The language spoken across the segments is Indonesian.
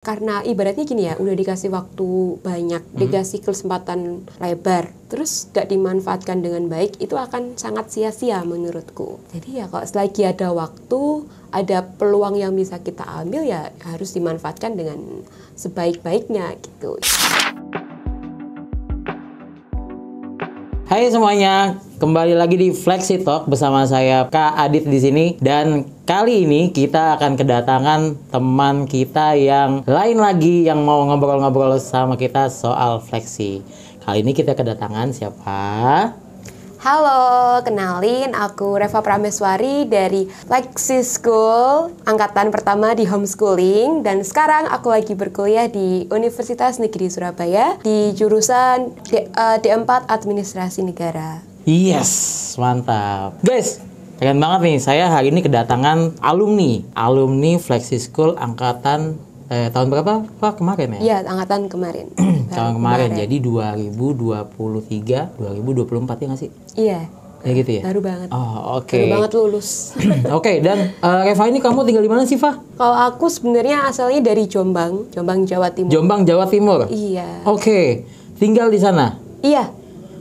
Karena ibaratnya gini ya, udah dikasih waktu banyak, dikasih kesempatan lebar, terus gak dimanfaatkan dengan baik, itu akan sangat sia-sia menurutku. Jadi ya kalau selagi ada waktu, ada peluang yang bisa kita ambil, ya harus dimanfaatkan dengan sebaik-baiknya gitu. Hai semuanya, kembali lagi di Flexi Talk bersama saya Kak Adit di sini, dan kali ini kita akan kedatangan teman kita yang lain lagi yang mau ngobrol-ngobrol sama kita soal flexi. Kali ini kita kedatangan siapa? Halo, kenalin aku Reva Prameswari dari Flexi School, angkatan pertama di homeschooling, dan sekarang aku lagi berkuliah di Universitas Negeri Surabaya di jurusan D4 Administrasi Negara. Yes, mantap. Guys, keren banget nih, saya hari ini kedatangan alumni Flexi School angkatan tahun berapa Pak kemarin ya? Iya, angkatan kemarin. Tahun kemarin, jadi 2023, 2024 ya nggak sih? Iya. Ya gitu ya? Baru banget. Oh, oke. Baru banget lulus. Oke, dan Reva ini kamu tinggal di mana sih, Fa? Kalau aku sebenarnya asalnya dari Jombang, Jawa Timur. Jombang, Jawa Timur? Iya. Oke, tinggal di sana? Iya,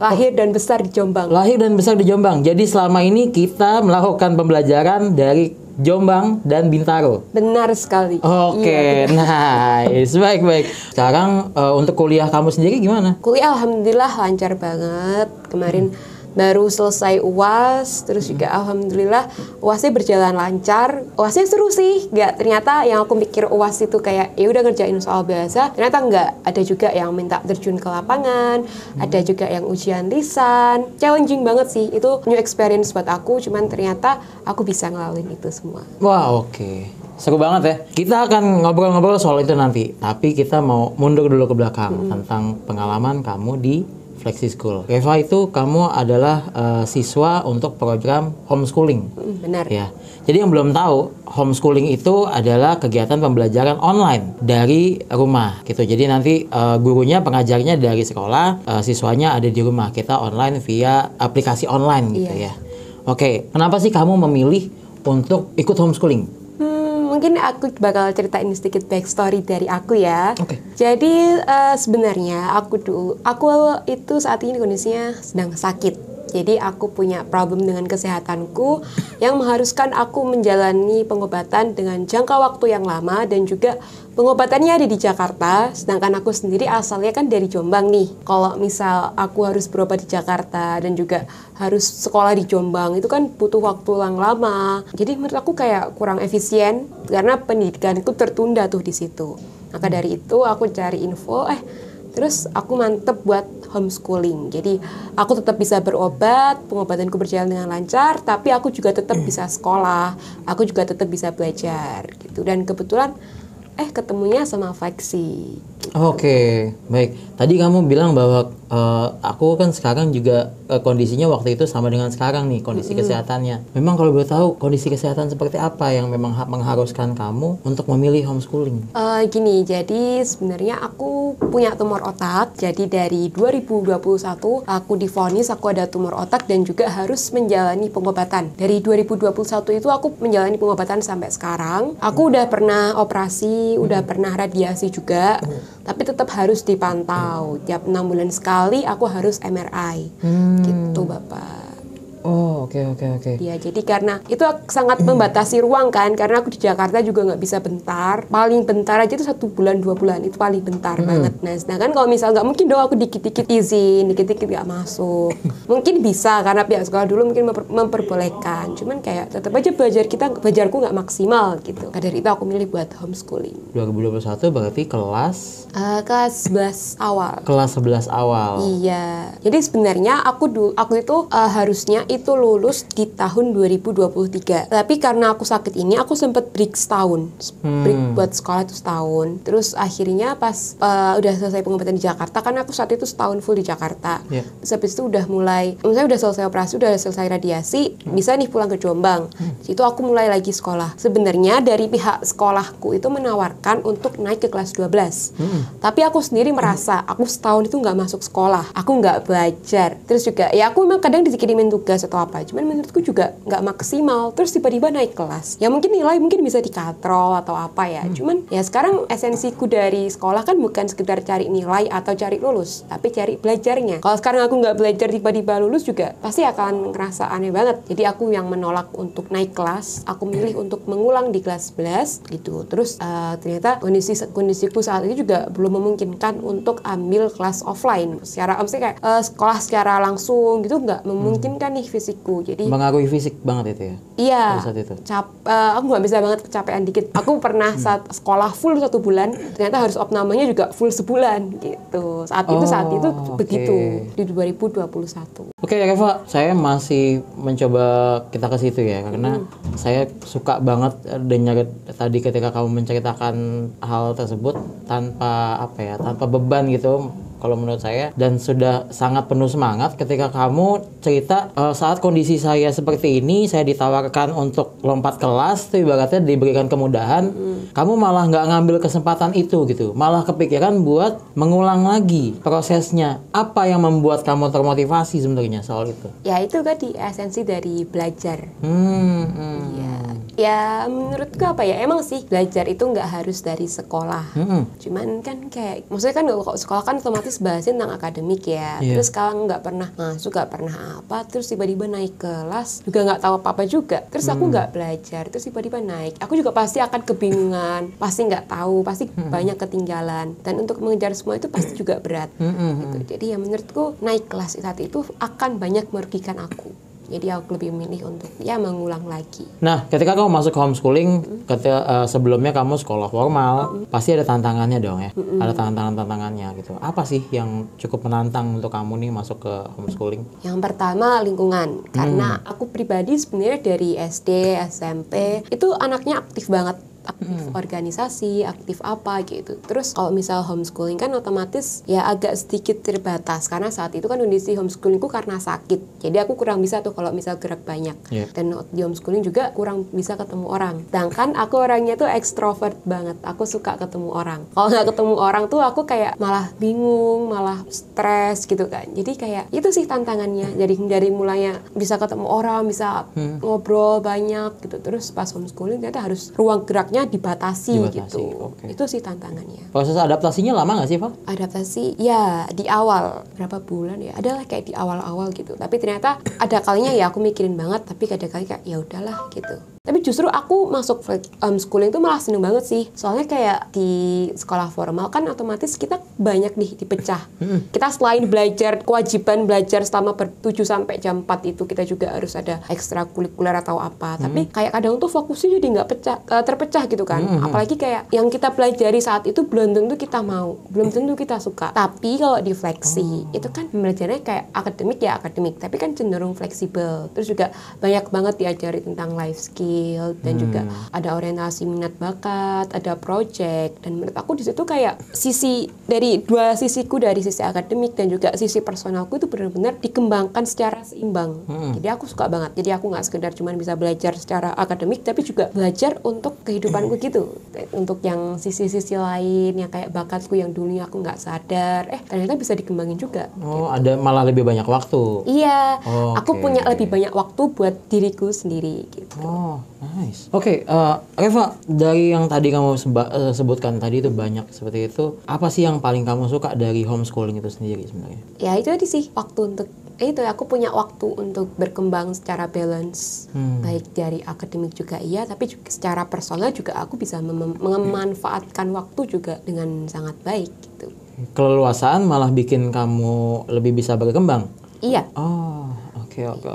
lahir dan besar di Jombang. Lahir dan besar di Jombang. Jadi selama ini kita melakukan pembelajaran dari Jombang dan Bintaro. Benar sekali. Oke, iya, nice. Baik. Sekarang untuk kuliah kamu sendiri gimana? Kuliah alhamdulillah lancar banget. Kemarin baru selesai UAS, terus juga alhamdulillah UASnya berjalan lancar. UASnya seru sih, ternyata yang aku mikir UAS itu kayak ya udah ngerjain soal bahasa, ternyata enggak. Ada juga yang minta terjun ke lapangan, ada juga yang ujian lisan. Challenging banget sih, itu new experience buat aku, cuman ternyata aku bisa ngelaluin itu semua. Wah, oke. Seru banget ya. Kita akan ngobrol-ngobrol soal itu nanti. Tapi kita mau mundur dulu ke belakang tentang pengalaman kamu di Flexi School. Reva, itu kamu adalah siswa untuk program homeschooling. Benar. Ya. Jadi yang belum tahu, homeschooling itu adalah kegiatan pembelajaran online dari rumah gitu. Jadi nanti gurunya, pengajarnya dari sekolah, siswanya ada di rumah. Kita online via aplikasi online gitu ya. Oke, kenapa sih kamu memilih untuk ikut homeschooling? Mungkin aku bakal ceritain sedikit backstory dari aku ya. Oke. Jadi sebenarnya aku itu saat ini kondisinya sedang sakit. Jadi aku punya problem dengan kesehatanku yang mengharuskan aku menjalani pengobatan dengan jangka waktu yang lama, dan juga pengobatannya ada di Jakarta, sedangkan aku sendiri asalnya kan dari Jombang nih. Kalau misal aku harus berobat di Jakarta dan juga harus sekolah di Jombang, itu kan butuh waktu yang lama. Jadi menurut aku kayak kurang efisien karena pendidikanku tertunda tuh di situ. Maka dari itu aku cari info, terus aku mantep buat homeschooling. Jadi aku tetap bisa berobat, pengobatanku berjalan dengan lancar, tapi aku juga tetap bisa sekolah, aku juga tetap bisa belajar gitu. Dan kebetulan ketemunya sama Flexi. Oke, baik. Tadi kamu bilang bahwa aku kan sekarang juga kondisinya waktu itu sama dengan sekarang nih, kondisi kesehatannya. Memang kalau boleh tahu kondisi kesehatan seperti apa yang memang mengharuskan kamu untuk memilih homeschooling? Gini, jadi sebenarnya aku punya tumor otak. Jadi dari 2021 aku divonis aku ada tumor otak dan juga harus menjalani pengobatan. Dari 2021 itu aku menjalani pengobatan sampai sekarang. Aku udah pernah operasi, udah pernah radiasi juga. Tapi tetap harus dipantau. Tiap 6 bulan sekali aku harus MRI. Gitu, Bapak. Oh, oke. Ya, jadi karena itu sangat membatasi ruang kan, karena aku di Jakarta juga nggak bisa bentar. Paling bentar aja itu 1 bulan 2 bulan, itu paling bentar banget. Nah, sedangkan kalau misal nggak mungkin dong aku dikit-dikit izin, dikit-dikit nggak masuk. Mungkin bisa karena pihak sekolah dulu mungkin memperbolehkan. Cuman kayak tetap aja belajarku nggak maksimal gitu. Karena dari itu aku milih buat homeschooling. 2021 berarti kelas 11 awal. Kelas 11 awal. Iya. Jadi sebenarnya aku itu harusnya itu lulus di tahun 2023. Tapi karena aku sakit ini, aku sempat break setahun. Break buat sekolah itu setahun. Terus akhirnya pas udah selesai pengobatan di Jakarta, kan aku saat itu setahun full di Jakarta. Terus habis itu udah mulai, misalnya udah selesai operasi, udah selesai radiasi, bisa nih pulang ke Jombang. Itu aku mulai lagi sekolah. Sebenarnya dari pihak sekolahku itu menawarkan untuk naik ke kelas 12. Tapi aku sendiri merasa, aku setahun itu nggak masuk sekolah. Aku nggak belajar. Terus juga, ya aku memang kadang dikirimin tugas tugas atau apa. Cuman menurutku juga nggak maksimal. Terus tiba-tiba naik kelas. Ya mungkin nilai mungkin bisa dikatrol atau apa ya. Cuman ya sekarang esensiku dari sekolah kan bukan sekedar cari nilai atau cari lulus, tapi cari belajarnya. Kalau sekarang aku nggak belajar tiba-tiba lulus juga pasti akan ngerasa aneh banget. Jadi aku yang menolak untuk naik kelas, aku milih untuk mengulang di kelas 11 gitu. Terus ternyata kondisiku saat itu juga belum memungkinkan untuk ambil kelas offline. Maksudnya kayak sekolah secara langsung gitu nggak memungkinkan nih fisikku. Jadi mengaruhi fisik banget itu ya? Iya, saat itu. Aku nggak bisa banget kecapean dikit. Aku pernah saat sekolah full 1 bulan, ternyata harus opnamanya juga full sebulan gitu. Saat itu begitu di 2021. Oke, Reva, saya masih mencoba kita ke situ ya, karena saya suka banget dengar tadi ketika kamu menceritakan hal tersebut tanpa tanpa beban gitu. Kalau menurut saya, dan sudah sangat penuh semangat ketika kamu cerita saat kondisi saya seperti ini, saya ditawarkan untuk lompat kelas, itu ibaratnya diberikan kemudahan, kamu malah nggak ngambil kesempatan itu gitu, malah kepikiran buat mengulang lagi prosesnya. Apa yang membuat kamu termotivasi sebenarnya soal itu? Ya itu tadi esensi dari belajar. Ya menurutku emang sih belajar itu nggak harus dari sekolah. Cuman kan kayak, maksudnya kan kalau sekolah kan otomatis bahasnya tentang akademik ya. Terus kalau nggak pernah masuk, nggak pernah apa, terus tiba-tiba naik kelas juga nggak tahu apa-apa juga. Terus aku nggak belajar, terus tiba-tiba naik, aku juga pasti akan kebingungan, pasti nggak tahu, pasti banyak ketinggalan. Dan untuk mengejar semua itu pasti juga berat. Gitu. Jadi ya menurutku naik kelas saat itu akan banyak merugikan aku. Jadi aku lebih memilih untuk mengulang lagi. Nah, ketika kamu masuk homeschooling, sebelumnya kamu sekolah formal, pasti ada tantangannya dong ya. Ada tantangannya gitu. Apa sih yang cukup menantang untuk kamu nih masuk ke homeschooling? Yang pertama lingkungan. Karena aku pribadi sebenarnya dari SD, SMP itu anaknya aktif banget. Aktif organisasi, aktif apa gitu. Terus kalau misal homeschooling kan otomatis ya agak sedikit terbatas, karena saat itu kan kondisi homeschoolingku karena sakit. Jadi aku kurang bisa tuh kalau misal gerak banyak. Dan di homeschooling juga kurang bisa ketemu orang. Sedangkan aku orangnya tuh ekstrovert banget. Aku suka ketemu orang. Kalau nggak ketemu orang tuh aku kayak malah bingung, malah stres gitu kan. Jadi kayak itu sih tantangannya. Jadi dari mulanya bisa ketemu orang, bisa ngobrol banyak gitu. Terus pas homeschooling ternyata harus ruang geraknya dibatasi gitu. Okay. Itu sih tantangannya. Proses adaptasinya lama nggak sih, Pak? Adaptasi ya di awal berapa bulan ya, adalah kayak di awal-awal gitu. Tapi ternyata ada kalinya ya aku mikirin banget, tapi kadang-kadang kayak ya udahlah gitu. Tapi justru aku masuk schooling tuh malah seneng banget sih. Soalnya kayak di sekolah formal kan otomatis kita banyak nih dipecah. Kita selain belajar, kewajiban belajar selama 7 sampai jam 4 itu, kita juga harus ada ekstrakurikuler atau apa. Tapi kayak kadang tuh fokusnya jadi nggak terpecah gitu kan. Apalagi kayak yang kita pelajari saat itu belum tentu kita mau, belum tentu kita suka. Tapi kalau di fleksi itu kan belajarnya kayak akademik, tapi kan cenderung fleksibel. Terus juga banyak banget diajari tentang life skill, dan juga ada orientasi minat bakat, ada project. Dan menurut aku di situ kayak dari dua sisiku, dari sisi akademik dan juga sisi personalku itu benar-benar dikembangkan secara seimbang. Jadi aku suka banget. Jadi aku nggak sekedar cuma bisa belajar secara akademik, tapi juga belajar untuk kehidupanku gitu. Untuk yang sisi-sisi lain yang kayak bakatku yang dulunya aku nggak sadar, ternyata bisa dikembangin juga. Oh, gitu. Ada malah lebih banyak waktu. Iya, aku punya lebih banyak waktu buat diriku sendiri gitu. Oh, nice. Oke, Reva, dari yang tadi kamu sebutkan tadi itu banyak seperti itu. Apa sih yang paling kamu suka dari homeschooling itu sendiri sebenarnya? Ya itu tadi sih, waktu untuk aku punya waktu untuk berkembang secara balance, baik dari akademik juga tapi juga secara personal juga aku bisa memanfaatkan waktu juga dengan sangat baik gitu. Keleluasaan malah bikin kamu lebih bisa berkembang? Iya. Oh,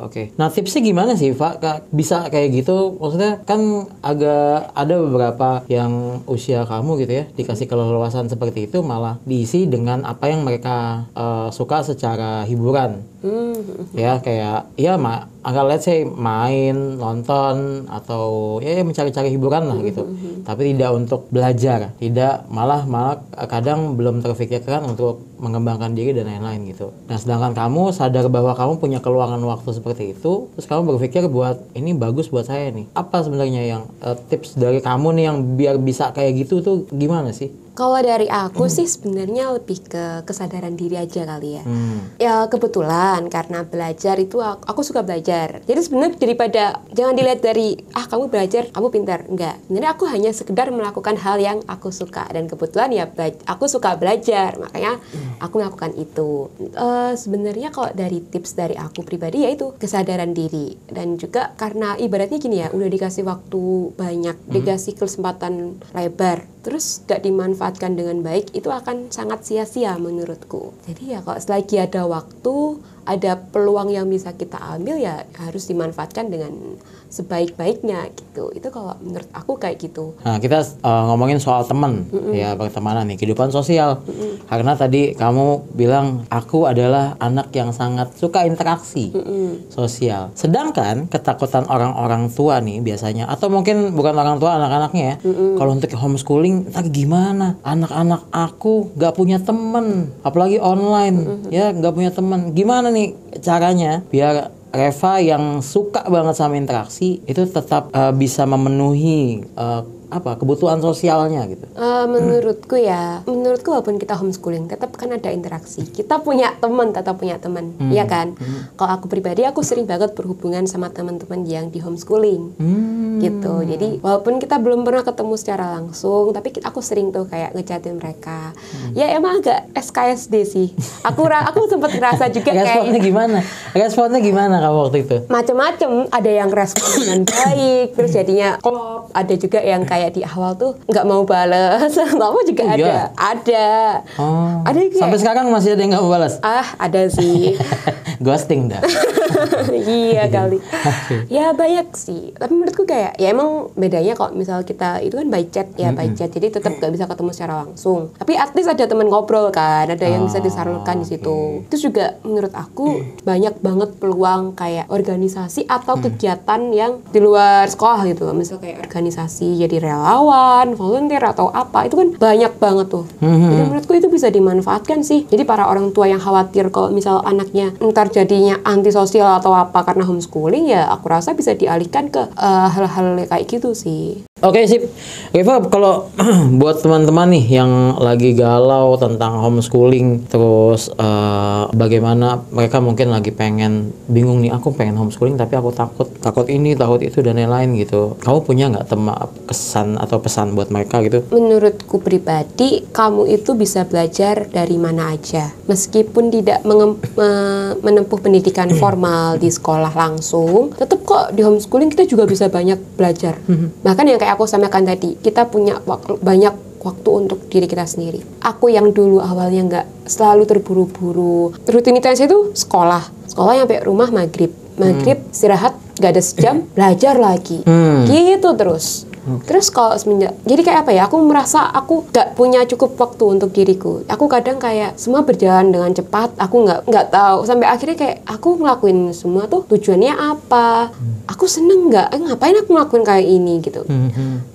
oke. Nah, tipsnya gimana sih, Pak? Bisa kayak gitu? Maksudnya kan agak ada beberapa yang usia kamu gitu ya, dikasih keleluasaan seperti itu malah diisi dengan apa yang mereka suka secara hiburan. Ya, kayak let's say main, nonton, atau mencari-cari hiburan lah gitu. Tapi tidak untuk belajar, tidak malah kadang belum terfikirkan untuk mengembangkan diri dan lain-lain gitu. Nah, sedangkan kamu sadar bahwa kamu punya keluangan waktu seperti itu, terus kamu berpikir buat ini bagus buat saya nih. Apa sebenarnya yang tips dari kamu nih yang biar bisa kayak gitu tuh gimana sih? Kalau dari aku sih sebenarnya lebih ke kesadaran diri aja kali ya. Ya kebetulan karena belajar itu aku suka belajar. Jadi sebenarnya daripada jangan dilihat dari kamu belajar, kamu pintar. Enggak. Sebenarnya aku hanya sekedar melakukan hal yang aku suka dan kebetulan ya aku suka belajar. Makanya aku melakukan itu. Sebenarnya kalau dari tips dari aku pribadi yaitu kesadaran diri dan juga karena ibaratnya gini ya, udah dikasih waktu banyak, dikasih kesempatan lebar, terus gak dimanfaatkan dengan baik, itu akan sangat sia-sia menurutku. Jadi ya kalau selagi ada waktu, ada peluang yang bisa kita ambil ya harus dimanfaatkan dengan sebaik-baiknya gitu. Itu kalau menurut aku kayak gitu. Nah, kita ngomongin soal teman, ya pertemanan nih, kehidupan sosial. Karena tadi kamu bilang aku adalah anak yang sangat suka interaksi sosial. Sedangkan ketakutan orang-orang tua nih biasanya, atau mungkin bukan orang tua, anak-anaknya ya. Kalau untuk homeschooling, entah gimana, anak-anak aku gak punya temen, apalagi online, ya gak punya temen. Gimana nih caranya biar Reva yang suka banget sama interaksi itu tetap bisa memenuhi kebutuhan sosialnya gitu? Menurutku walaupun kita homeschooling tetap kan ada interaksi. Kita punya teman, tetap punya teman, ya kan? Kalau aku pribadi aku sering banget berhubungan sama teman-teman yang di homeschooling, gitu. Jadi walaupun kita belum pernah ketemu secara langsung, tapi aku sering tuh kayak ngechatin mereka. Ya emang agak SKSD sih. Aku sempat ngerasa juga Responnya gimana? Responnya gimana kamu waktu itu? Macem-macem. Ada yang respon dengan baik, terus jadinya klop. Ada juga yang kayak di awal tuh nggak mau balas, lama juga ada. Ada kayak, sampai sekarang masih ada yang nggak mau balas? Ada sih. Ghosting dah. Iya kali. Ya banyak sih. Tapi menurutku kayak ya emang bedanya kalau misal kita itu kan by chat ya, by chat. Jadi tetap nggak bisa ketemu secara langsung. Tapi at least ada teman ngobrol kan, ada yang bisa disalurkan di situ. Terus juga menurut aku banyak banget peluang kayak organisasi atau kegiatan yang di luar sekolah gitu. Misal kayak organisasi jadi relawan, volunteer atau apa, itu kan banyak banget tuh. Jadi menurutku itu bisa dimanfaatkan sih. Jadi para orang tua yang khawatir kalau misal anaknya ntar jadinya antisosial atau apa karena homeschooling, ya aku rasa bisa dialihkan ke hal-hal kayak gitu sih. Oke, sip. Reva, kalau buat teman-teman nih yang lagi galau tentang homeschooling, terus bagaimana mereka mungkin lagi bingung nih, aku pengen homeschooling tapi aku takut ini, takut itu dan lain-lain gitu. Kamu punya nggak kesan atau pesan buat mereka gitu? Menurutku pribadi, kamu itu bisa belajar dari mana aja. Meskipun tidak menempuh pendidikan formal di sekolah langsung, tetap kok di homeschooling kita juga bisa banyak belajar. Bahkan yang kayak aku sampaikan tadi, kita punya banyak waktu untuk diri kita sendiri. Aku yang dulu awalnya nggak selalu terburu-buru, rutinitasnya itu sekolah sampai rumah maghrib istirahat, nggak ada sejam, belajar lagi, gitu terus. Terus kalau semenjak, jadi kayak apa ya, aku merasa aku gak punya cukup waktu untuk diriku. Aku kadang kayak semua berjalan dengan cepat, aku nggak tahu. Sampai akhirnya kayak aku ngelakuin semua tuh tujuannya apa? Aku seneng nggak? Ngapain aku ngelakuin kayak ini gitu.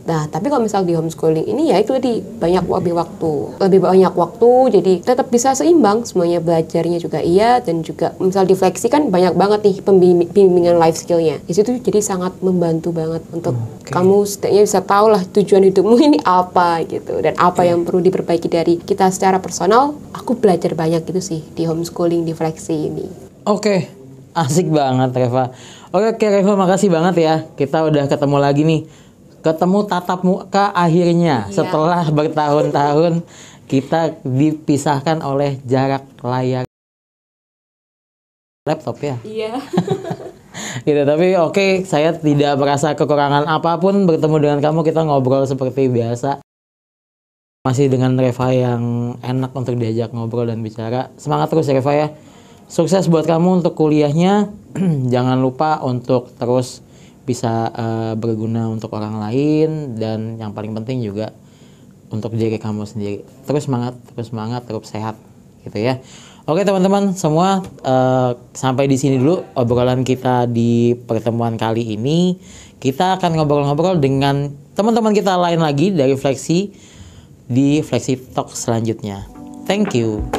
Nah, tapi kalau misal di homeschooling ini ya itu lebih banyak waktu, jadi tetap bisa seimbang, semuanya belajarnya juga iya, dan juga misal di Flexi kan banyak banget nih pembimbingan life skillnya. Di situ jadi sangat membantu banget untuk kamu setidaknya bisa tahu lah tujuan hidupmu ini apa gitu, dan apa yang perlu diperbaiki dari kita secara personal. Aku belajar banyak gitu sih di homeschooling di Flexi ini. Oke, asik banget Reva. Oke Reva, makasih banget ya. Kita udah ketemu lagi nih. Ketemu tatap muka akhirnya. Setelah bertahun-tahun kita dipisahkan oleh jarak layar laptop ya. Iya. Gitu, tapi oke, saya tidak merasa kekurangan apapun bertemu dengan kamu. Kita ngobrol seperti biasa. Masih dengan Reva yang enak untuk diajak ngobrol dan bicara. Semangat terus ya Reva ya. Sukses buat kamu untuk kuliahnya. Jangan lupa untuk terus bisa berguna untuk orang lain, dan yang paling penting juga untuk diri kamu sendiri. Terus semangat, terus sehat gitu ya. Oke teman-teman semua, sampai di sini dulu obrolan kita di pertemuan kali ini. Kita akan ngobrol-ngobrol dengan teman-teman kita lain lagi dari Flexi di Flexi Talk selanjutnya. Thank you.